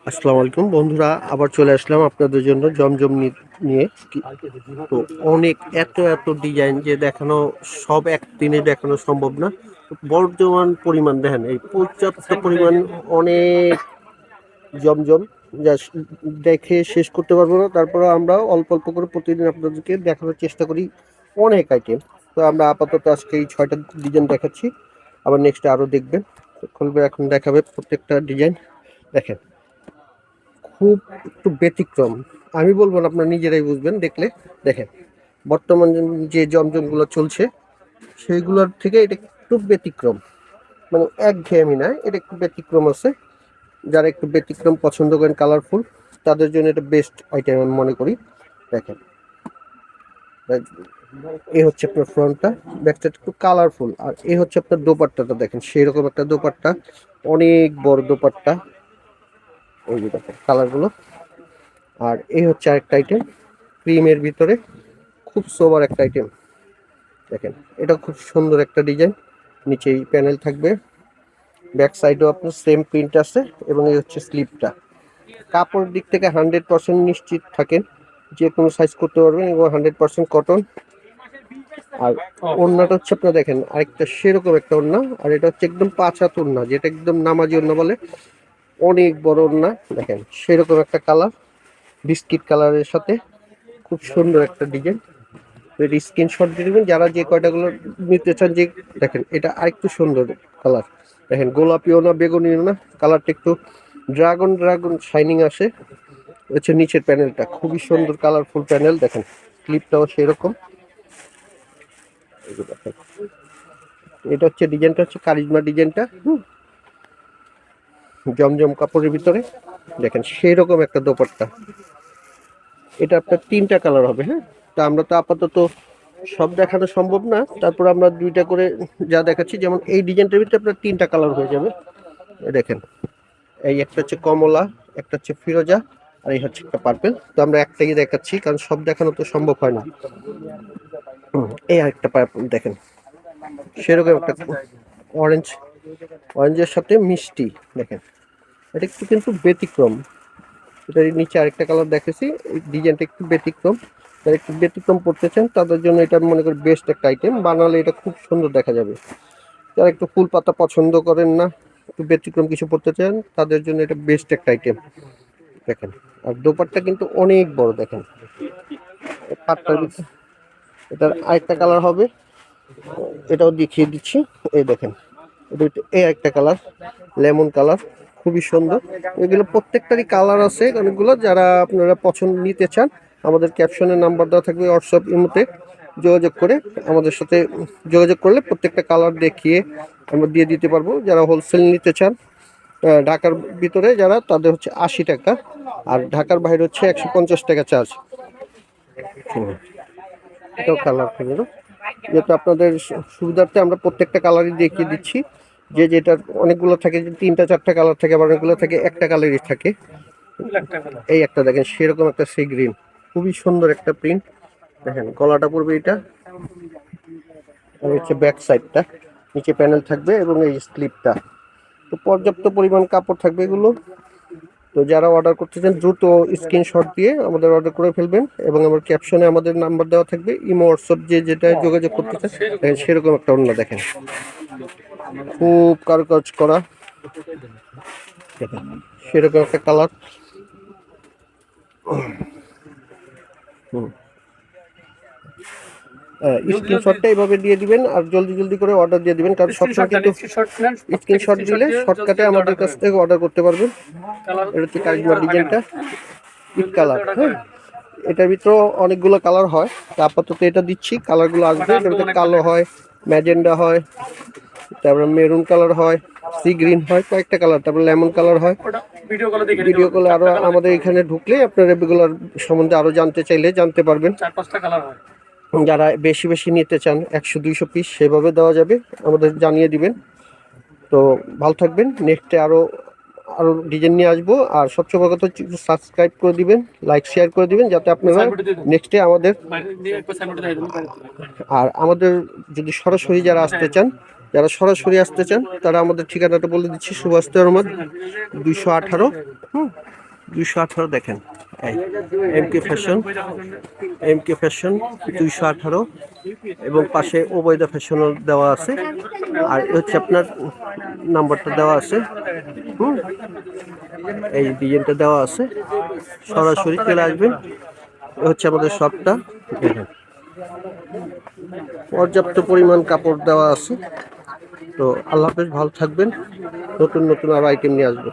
আসসালামু আলাইকুম বন্ধুরা, আবার চলে আসলাম আপনাদের জন্য জমজম নিয়ে। তো অনেক এত এত ডিজাইন যে দেখানো সব একদিনে দেখানো সম্ভব না। বর্তমান পরিমাণ দেখেন, এই পর্যাপ্ত পরিমাণ অনেক জমজম, যা দেখে শেষ করতে পারবো না। তারপরে আমরা অল্প অল্প করে প্রতিদিন আপনাদেরকে দেখানোর চেষ্টা করি অনেক আইটেম। তো আমরা আপাতত আজকে এই 6টা ডিজাইন দেখাচ্ছি, আবার নেক্সট আরও দেখবেন। খুলবে, এখন দেখাবে প্রত্যেকটা ডিজাইন। দেখেন, খুব একটু ব্যতিক্রম। আমি বলবো না, আপনারা নিজেরাই বুঝবেন দেখলে। দেখেন, বর্তমান যে জমজমগুলো চলছে সেইগুলোর থেকে এটা একটু ব্যতিক্রম, মানে একঘেয়েমি না, এটা একটু ব্যতিক্রম আছে। যারা একটু ব্যতিক্রম পছন্দ করেন, কালারফুল, তাদের জন্য এটা বেস্ট আইটেম আমি মনে করি। দেখেন, এই হচ্ছে আপনার ফ্রন্টটা, ব্যাকটা একটু কালারফুল, আর এই হচ্ছে আপনার দোপাট্টাটা। দেখেন সেই রকম একটা দোপাট্টা, অনেক বড় দোপাট্টা। ওই যে দেখেন কালারগুলো। আর এই হচ্ছে আরেকটা আইটেম, ক্রিমের ভিতরে, খুব সোবার একটা আইটেম। দেখেন, এটা খুব সুন্দর একটা ডিজাইন, নিচেই প্যানেল থাকবে, ব্যাক সাইডেও আপনার সেম প্রিন্ট আছে, এবং এই হচ্ছে স্লিপটা। কাপড়ের দিক থেকে 100% নিশ্চিত থাকেন, যে কোনো সাইজ করতে পারবেন, এবং 100% কটন। আর ওড়নাটা হচ্ছে আপনার দেখেন আরেকটা সেরকম একটা ওড়না, আর এটা হচ্ছে একদম 5 হাত ওড়না, যেটা একদম নামাজি ওড়না বলে, অনেক বড় ওড়না। দেখেন সেরকম একটা কালার, বিস্কিট কালারের সাথে, খুব সুন্দর একটা ডিজাইন। স্ক্রিনশট দিয়ে দেবেন যারা যে কয়টাগুলো নিতে চান। যে দেখেন, এটা আরেকটু সুন্দর কালার। দেখেন, গোলাপিও না বেগুনিও না, কালারটা একটু ড্রাগন ড্রাগন শাইনিং আসে। হচ্ছে নিচের প্যানেলটা খুবই সুন্দর, কালারফুল প্যানেল। দেখেন ক্লিপটাও সেরকম। এটা হচ্ছে ডিজাইনটা, হচ্ছে কারিজমা ডিজাইনটা, জমজম কাপড়ের ভিতরে। দেখেন সেই রকম একটা দোপাট্টা। এটা আপনার 3টা কালার হবে। হ্যাঁ, তা আমরা তো আপাতত সব দেখানো সম্ভব না, তারপর আমরা 2টা করে যা দেখাচ্ছি। যেমন এই ডিজাইনটার ভিতরে আপনার 3টা কালার হয়ে যাবে। দেখেন, এই একটা হচ্ছে কমলা, একটা হচ্ছে ফিরোজা, আর এই হচ্ছে একটা পার্পেল। তো আমরা একটাই দেখাচ্ছি, কারণ সব দেখানো তো সম্ভব হয় না। এই আরেকটা পার্পেল দেখেন, সেরকম একটা অরেঞ্জ, অরেঞ্জের সাথে মিষ্টি। দেখেন, এটা একটু কিন্তু ব্যতিক্রম। এটার নিচে আরেকটা কালার দেখেছি, এই ডিজাইনটা একটু ব্যতিক্রম। যারা একটু ব্যতিক্রম পড়তে চান তাদের জন্য এটা আমি মনে করি বেস্ট একটা আইটেম, বানালে এটা খুব সুন্দর দেখা যাবে। যারা একটু ফুল পাতা পছন্দ করেন না, একটু ব্যতিক্রম কিছু পড়তে চান, তাদের জন্য এটা বেস্ট একটা আইটেম। দেখেন, আর দোপাট্টা কিন্তু অনেক বড়। দেখেন পাটটার ভিতরে এটার আরেকটা কালার হবে, এটাও দেখিয়ে দিচ্ছি। এই দেখেন, এই একটা কালার, লেমন কালার, খুবই সুন্দর। এগুলো প্রত্যেকটারই কালার আছে অনেকগুলো। যারা আপনারা পছন্দ নিতে চান, আমাদের ক্যাপশনে নাম্বার দেওয়া থাকবে, হোয়াটসঅ্যাপ ইমোতে যোগাযোগ করে আমাদের সাথে যোগাযোগ করলে প্রত্যেকটা কালার দেখিয়ে আমরা দিয়ে দিতে পারবো। যারা হোলসেল নিতে চান, ঢাকার ভিতরে যারা, তাদের হচ্ছে 80 টাকা, আর ঢাকার বাইরে হচ্ছে 150 টাকা চার্জ। এটাও কালার থাকবে না, যেহেতু আপনাদের সুবিধার্থে আমরা প্রত্যেকটা কালারই দেখিয়ে দিচ্ছি। যে যেটা অনেকগুলো থাকে, যে 3টা 4টা কালার থাকে, আবার অনেকগুলো থাকে একটা কালারই থাকে। এই একটা দেখেন সেরকম একটা সি গ্রিন, খুবই সুন্দর একটা প্রিন্ট। দেখেন গলাটা পড়বে এটা, আর হচ্ছে ব্যাক সাইডটা, নিচে প্যানেল থাকবে, এবং এই স্লিপটা। তো পর্যাপ্ত পরিমাণ কাপড় থাকবে এগুলো। তো যারা অর্ডার করতে চান দ্রুত স্ক্রিনশট দিয়ে আমাদের অর্ডার করে ফেলবেন, এবং আমার ক্যাপশনে আমাদের নাম্বার দেওয়া থাকবে, ইমো হোয়াটসঅ্যাপ যে যেটা যোগাযোগ করতে চান। সেরকম একটা অন্য দেখেন, খুব কারুকাজ করা। দেখেন সেরকম একটা কালার। স্ক্রিনশটটা এইভাবে দিয়ে দিবেন, আর জলদি জলদি করে অর্ডার দিয়ে দিবেন, কারণ সবসময় কিন্তু স্ক্রিনশট দিলে শর্টকাটে আমাদের কাছ থেকে অর্ডার করতে পারবেন। এটা হচ্ছে কারিজমা ডিজাইনটা, পিট কালার। হ্যাঁ, এটার ভিতরেও অনেকগুলো কালার হয়, তা আপাতত এটা দিচ্ছি। কালারগুলো আসবে, এটার ভিতরে কালো হয়, ম্যাজেন্ডা হয়, তারপরে মেরুন কালার হয়, সি গ্রিন হয়, কয়েকটা কালার, তারপরে লেমন কালার হয়। ভিডিও কলে আরো আমাদের এখানে ঢুকলে আপনারা এগুলোর সম্বন্ধে আরো জানতে চাইলে জানতে পারবেন। 4-5টা কালার হয়। যারা বেশি বেশি নিতে চান 100-200 পিস সেভাবে দেওয়া যাবে, আমাদের জানিয়ে দিবেন। তো ভালো থাকবেন, নেক্সটে আরো আরো ডিজাইন নিয়ে আসবো। আর সবচেয়ে বড় কথা হচ্ছে সাবস্ক্রাইব করে দিবেন, লাইক শেয়ার করে দিবেন, যাতে আপনারা নেক্সটে আমাদের, আর আমাদের যদি সরাসরি যারা আসতে চান, যারা সরাসরি আসতে চান তারা আমাদের ঠিকানাটা বলে দিচ্ছি, সুভাষ রহমান 218। 218 দেখেন, এমকে ফ্যাশন 218, এবং পাশে ওবায়দা ফ্যাশনও দেওয়া আছে। আর হচ্ছে আপনার নাম্বারটা দেওয়া আছে, এই ডিজাইনটা দেওয়া আছে, সরাসরি চলে আসবেন। হচ্ছে আমাদের শপটা, দেখেন পর্যাপ্ত পরিমাণ কাপড় দেওয়া আছে। তো আল্লাহ হাফেজ, ভালো থাকবেন, নতুন নতুন আরো আইটেম নিয়ে আসবো।